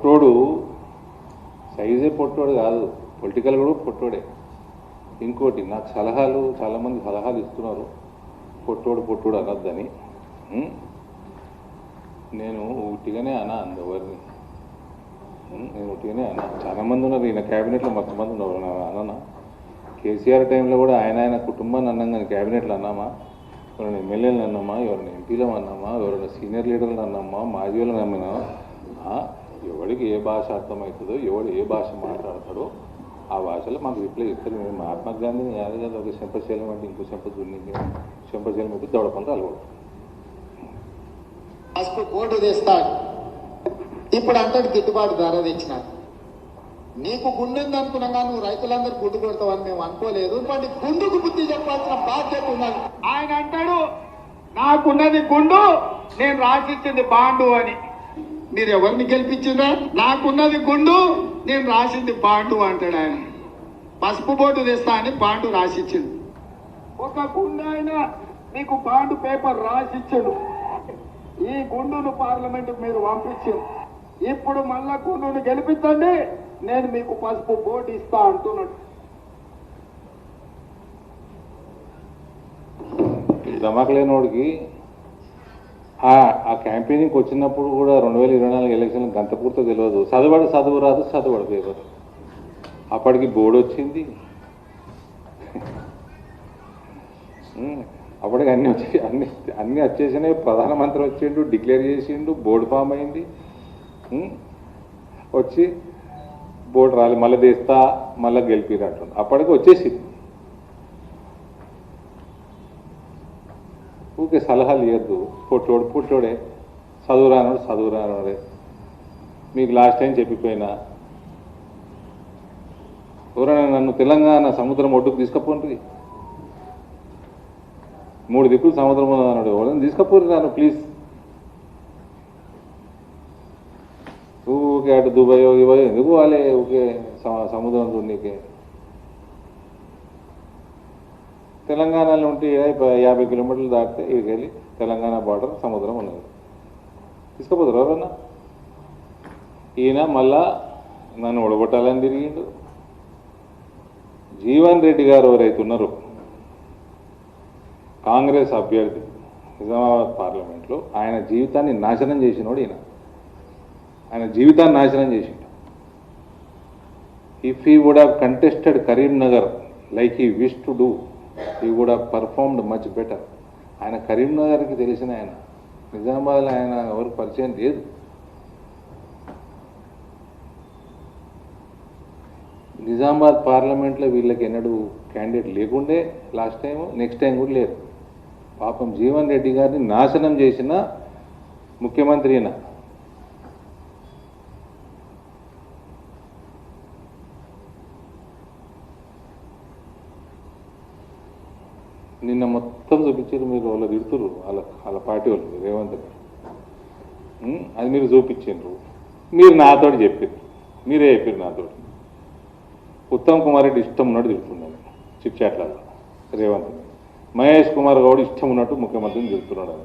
పొట్టోడు సైజే పొట్టోడు కాదు, పొలిటికల్ కూడా పొట్టోడే. ఇంకోటి నాకు సలహాలు చాలామంది సలహాలు ఇస్తున్నారు, పొట్టోడు అనొద్దని. నేను ఉట్టిగానే అన్నా అందరిని, నేను ఉట్టిగానే అన్నా. చాలామంది ఉన్నారు, ఈయన క్యాబినెట్లో మొత్తం మంది ఉన్నారు. అన్నా కేసీఆర్ టైంలో కూడా ఆయన కుటుంబాన్ని అన్నాం కానీ క్యాబినెట్లో అన్నామా? ఎవరైనా ఎమ్మెల్యేలను అన్నామా? ఎవరైనా ఎంపీలను అన్నామా? ఎవరైనా సీనియర్ లీడర్లను అన్నామా? మాజీ వాళ్ళని అమ్మినా? ఎవరికి ఏ భాష అర్థమవుతుందో, ఎవడు ఏ భాష మాట్లాడతాడో ఆ భాషలో మాకు రిప్లై ఇస్తారు. మేము మహాత్మా గాంధీని యాద కదా ఒక చెంపశైలం అంటే ఇంకో చెంపశైలం పెట్టి దొడపని అలవాడు. కోర్టు తెస్తాడు. ఇప్పుడు అంతటి గిట్టుబాటు ధర తెచ్చినారు. నీకు గుండు ఉంది అనుకున్నాగా, నువ్వు రైతులందరూ గుడ్డు కొడతావని మేము అనుకోలేదు. ఇప్పటి గుండుకు బుద్ధి చెప్పాల్సిన బాధ్యత ఉన్నది. ఆయన అంటాడు నాకున్నది గుండు, నేను రాసిచ్చింది బాండు అని. మీరు ఎవరిని గెలిపించిందా? నాకున్నది గుండు, నేను రాసింది బాండు అంటాడు ఆయన. పసుపు బోర్డు తెస్తా అని బాండు రాసిచ్చింది. ఒక గుండు ఆయన మీకు బాండు పేపర్ రాసిచ్చాడు. ఈ గుండును పార్లమెంట్ మీరు పంపించారు. ఇప్పుడు మళ్ళా గుండును గెలిపించండి, నేను మీకు పసుపు బోర్డు ఇస్తా అంటున్నాడు. ధమాక్ లేనివాడికి ఆ క్యాంపెయినింగ్కి వచ్చినప్పుడు కూడా 2024 ఎలక్షన్లు గంతపూర్తో తెలియదు. చదువు రాదు, చదువుడు పేపర్. అప్పటికి బోర్డు వచ్చింది, అప్పటికి అన్నీ వచ్చేసినాయి. ప్రధానమంత్రి వచ్చిండు, డిక్లేర్ చేసిండు, బోర్డు ఫామ్ అయింది. వచ్చి బోర్డు రాలి మళ్ళీ తీస్తా, మళ్ళీ గెలిపినట్టు అప్పటికి వచ్చేసింది. ఊకే సలహాలు ఇవ్వద్దు. పుట్టోడే, చదువు రానోడే. మీకు లాస్ట్ టైం చెప్పిపోయినా, ఎవరైనా నన్ను తెలంగాణ సముద్రం ఒడ్డుకు తీసుకపోండి, 3 దిక్కులు సముద్రం అన్నాడు. ఎవరైనా తీసుకపోరు నన్ను ప్లీజ్. ఊకే అటు దుబాయ్ ఎందుకు వాళ్ళే ఊకే సముద్రం చూడనీకే. తెలంగాణలో ఉంటే 50 కిలోమీటర్లు దాటితే ఇక్కడికి వెళ్ళి తెలంగాణ బార్డర్ సముద్రం ఉన్నది, తీసుకుపోతారు ఎవరన్నా. ఈయన మళ్ళా నన్ను ఒడగొట్టాలని తిరిగిండు. జీవన్ రెడ్డి గారు ఎవరైతే ఉన్నారో కాంగ్రెస్ అభ్యర్థి నిజామాబాద్ పార్లమెంట్లో, ఆయన జీవితాన్ని నాశనం చేసినోడు ఈయన. ఆయన జీవితాన్ని నాశనం చేసిండు. If he would have contested Karimnagar like he wish to do, he would have performed much better. ఆయన కరీంనగర్కి తెలిసిన ఆయన, నిజామాబాద్లో ఆయన ఎవరికి పరిచయం లేదు. నిజామాబాద్ పార్లమెంట్లో వీళ్ళకి ఎన్నడూ క్యాండిడేట్ లేకుండే లాస్ట్ టైం, నెక్స్ట్ టైం కూడా లేరు. పాపం జీవన్ రెడ్డి గారిని నాశనం చేసిన ముఖ్యమంత్రి అయినా. నిన్న మొత్తం చూపించారు మీరు, వాళ్ళు తిడుతురు వాళ్ళ పార్టీ వాళ్ళు, రేవంత్ గారు. అది మీరు చూపించారు, మీరు నాతోటి చెప్పారు, మీరే చెప్పారు నాతోటి. ఉత్తమ్ కుమార్ రెడ్డి ఇష్టం ఉన్నట్టు తిడుతున్నాడు చిట్చాట్లలో రేవంత్. మహేష్ కుమార్ గౌడ్ ఇష్టం ఉన్నట్టు ముఖ్యమంత్రిని తిడుతున్నాడు.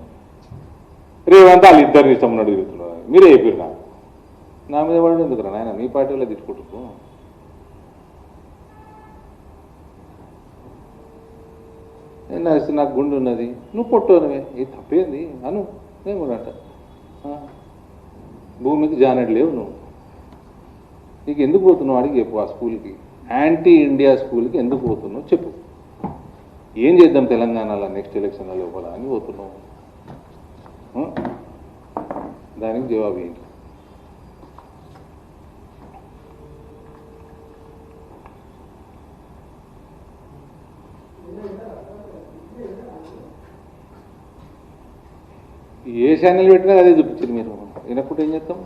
రేవంత్ వాళ్ళిద్దరిని ఇష్టం ఉన్నట్టు తిడుతున్నాడు. మీరే చెప్పారు నా మీద పడడం ఎందుకురా నాయన, మీ పార్టీ వల్ల తిట్టుకుంటున్నాను. నాకు గుండె ఉన్నది, నువ్వు పొట్టోనవే, ఇది తప్పేంది అను. నేను కూడా అంట, భూమికి జానెట్ లేవు నువ్వు, నీకు ఎందుకు పోతున్నావు అడిగి చెప్పు. ఆ స్కూల్కి, యాంటీ ఇండియా స్కూల్కి ఎందుకు పోతున్నావు చెప్పు. ఏం చేద్దాం తెలంగాణలో నెక్స్ట్ ఎలక్షన్ల లోపల అని పోతున్నావు, దానికి జవాబు ఏంటి? ఏ ఛానల్ పెట్టినా అదే చూపించారు మీరు. వినప్పుడు ఏం చేస్తాం?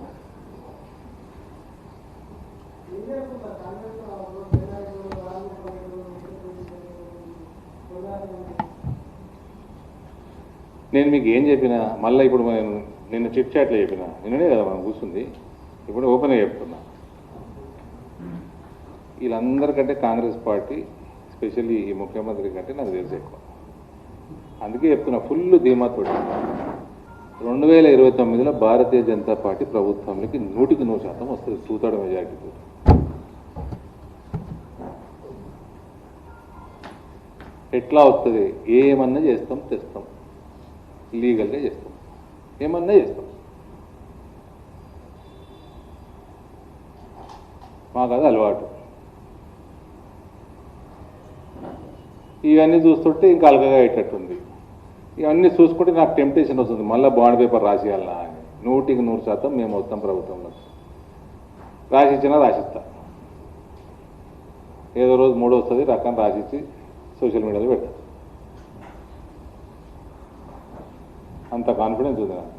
నేను మీకు ఏం చెప్పినా మళ్ళీ ఇప్పుడు నేను నిన్న చిట్ చాట్లో చెప్పినా, నిన్ననే కదా మనం కూర్చుంది, ఇప్పుడు ఓపెన్గా చెప్తున్నా. వీళ్ళందరికంటే కాంగ్రెస్ పార్టీ, స్పెషల్లీ ఈ ముఖ్యమంత్రి కంటే నాకు తెలిసి ఎక్కువ. అందుకే చెప్తున్నా, ఫుల్ ధీమాతోటి 2029లో భారతీయ జనతా పార్టీ ప్రభుత్వంలోకి 100% వస్తుంది, 2/3 మెజారిటీతో. ఎట్లా వస్తుంది? ఏమన్నా చేస్తాం, తెస్తాం, లీగల్గా చేస్తాం, ఏమన్నా చేస్తాం. మాకు అది అలవాటు. ఇవన్నీ చూస్తుంటే ఇంకా అలకగా అయ్యేటట్టుంది. ఇవన్నీ చూసుకుంటే నాకు టెంప్టేషన్ వస్తుంది, మళ్ళీ బాండ్ పేపర్ రాసియాలనా అని. 100% మేము వస్తాం ప్రభుత్వంలో. రాసిచ్చినా రాసిస్తా, ఏదో రోజు 3 వస్తుంది రకం రాసిచ్చి సోషల్ మీడియాలో పెడతా. అంత కాన్ఫిడెన్స్ ఉంది నాకు.